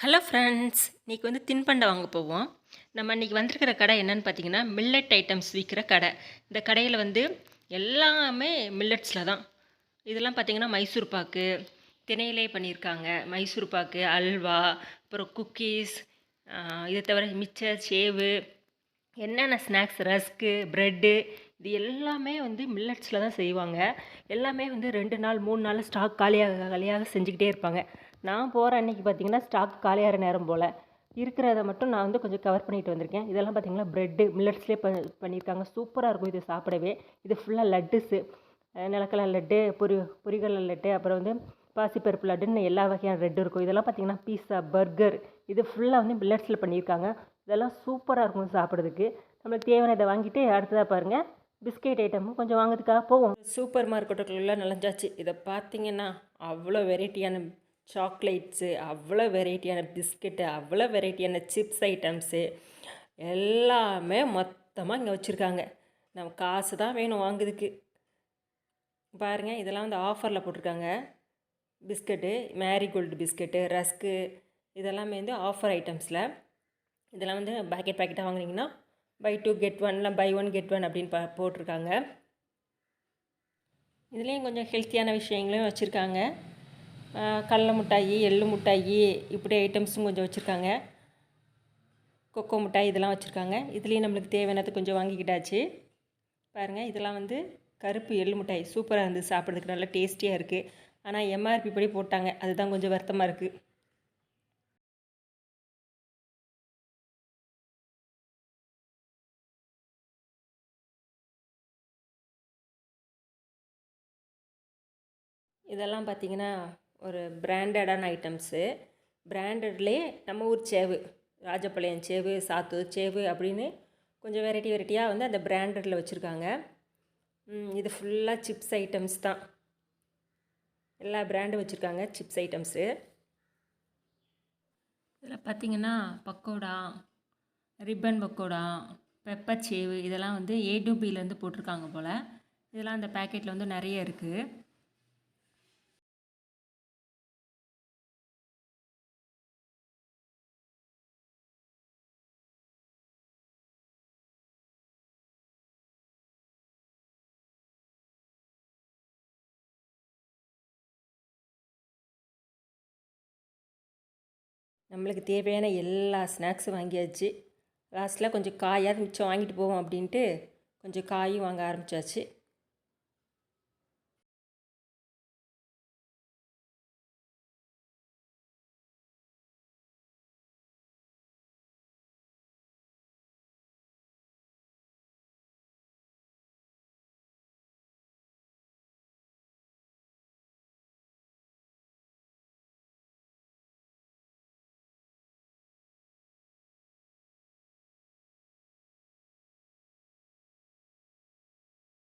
Hello friends, இன்றைக்கி தின்பண்டம் வாங்க போவோம். நம்ம இன்றைக்கி வந்திருக்கிற கடை என்னென்னு பார்த்தீங்கன்னா, மில்லட் ஐட்டம்ஸ் விற்கிற கடை. இந்த கடையில் எல்லாமே மில்லட்ஸில் தான். இதெல்லாம் பார்த்தீங்கன்னா மைசூர் பாக்கு, திணையிலே பண்ணியிருக்காங்க. மைசூர் பாக்கு, அல்வா, அப்புறம் குக்கீஸ், இதை தவிர மிச்சர், சேவு, என்னென்ன ஸ்நாக்ஸ், ரஸ்க்கு, ப்ரெட்டு, இது எல்லாமே மில்லட்ஸில் தான் செய்வாங்க. எல்லாமே 2 நாள் 3 நாள் ஸ்டாக் காலியாக செஞ்சுக்கிட்டே இருப்பாங்க. நான் போகிற அன்றைக்கி பார்த்திங்கன்னா ஸ்டாக் காலியாகிற நேரம் போல் இருக்கிறத மட்டும் நான் கொஞ்சம் கவர் பண்ணிட்டு வந்திருக்கேன். இதெல்லாம் பார்த்திங்கன்னா ப்ரெட்டு மில்லட்ஸ்லேயே பண்ணியிருக்காங்க. சூப்பராக இருக்கும் இது சாப்பிடவே. இது ஃபுல்லாக லட்டுஸு, நிலக்கடலை லட்டு, பொரிகடலை லட்டு, அப்புறம் பாசிப்பருப்பு லட்டுன்னு எல்லா வகையான லட்டு இருக்கும். இதெல்லாம் பார்த்திங்கன்னா பீஸா, பர்கர், இது ஃபுல்லாக மில்லட்ஸில் பண்ணியிருக்காங்க. இதெல்லாம் சூப்பராக இருக்கும் சாப்பிட்றதுக்கு. நம்மளுக்கு தேவையானதை வாங்கிட்டு அடுத்ததாக பாருங்கள் பிஸ்கெட் ஐட்டமும் கொஞ்சம் வாங்கிறதுக்காக போவோம். சூப்பர் மார்க்கெட்டுக்குள்ளே நுழைஞ்சாச்சு. இதை பார்த்திங்கன்னா அவ்வளோ வெரைட்டியான சாக்லேட்ஸு, அவ்வளோ வெரைட்டியான பிஸ்கெட்டு, அவ்வளோ வெரைட்டியான சிப்ஸ் ஐட்டம்ஸு எல்லாமே மொத்தமாக இங்கே வச்சுருக்காங்க. நம்ம காசு தான் வேணும் வாங்குறதுக்கு. பாருங்கள், இதெல்லாம் ஆஃபரில் போட்டிருக்காங்க. பிஸ்கெட்டு, மேரிகோல்டு பிஸ்கெட்டு, ரஸ்க்கு, இதெல்லாமே ஆஃபர் ஐட்டம்ஸில். இதெல்லாம் பேக்கெட்டாக வாங்குனீங்கன்னா பை 2 கெட் 1 இல்லை பை 1 கெட் 1 அப்படின்னு போட்டிருக்காங்க. இதுலேயும் கொஞ்சம் ஹெல்த்தியான விஷயங்களையும் வச்சுருக்காங்க. கடல மிட்டாயி, எள்ளு மிட்டாயி, இப்படி ஐட்டம்ஸும் கொஞ்சம் வச்சுருக்காங்க. கொக்கோ மிட்டாய் இதெல்லாம் வச்சுருக்காங்க. இதுலேயும் நம்மளுக்கு தேவையானது கொஞ்சம் வாங்கிக்கிட்டாச்சு. பாருங்கள், இதெல்லாம் கருப்பு எள்ளு மிட்டாய் சூப்பராக இருந்தது. சாப்பிட்றதுக்கு நல்லா டேஸ்டியாக இருக்குது. ஆனால் எம்ஆர்பி படி போட்டாங்க, அதுதான் கொஞ்சம் வருத்தமாக இருக்குது. இதெல்லாம் பார்த்திங்கன்னா ஒரு பிராண்டடான ஐட்டம்ஸு. பிராண்டட்லேயே நம்ம ஊர் சேவு, ராஜபாளையம் சேவு, சாத்தூர் சேவு அப்படின்னு கொஞ்சம் வெரைட்டியாக அந்த பிராண்டடில் வச்சுருக்காங்க. இது ஃபுல்லாக சிப்ஸ் ஐட்டம்ஸ் தான். எல்லா பிராண்டும் வச்சுருக்காங்க சிப்ஸ் ஐட்டம்ஸு. இதில் பார்த்திங்கன்னா பக்கோடா, ரிப்பன் பக்கோடா, பெப்பர் சேவு, இதெல்லாம் A to Bலேருந்து போட்டிருக்காங்க போல். இதெல்லாம் அந்த பேக்கெட்டில் நிறைய இருக்குது. நம்மளுக்கு தேவையான எல்லா ஸ்நாக்ஸும் வாங்கியாச்சு. லாஸ்ட்டில் கொஞ்சம் காயாவது மிச்சம் வாங்கிட்டு போவோம் அப்படின்ட்டு கொஞ்சம் காயும் வாங்க ஆரம்பித்தாச்சு.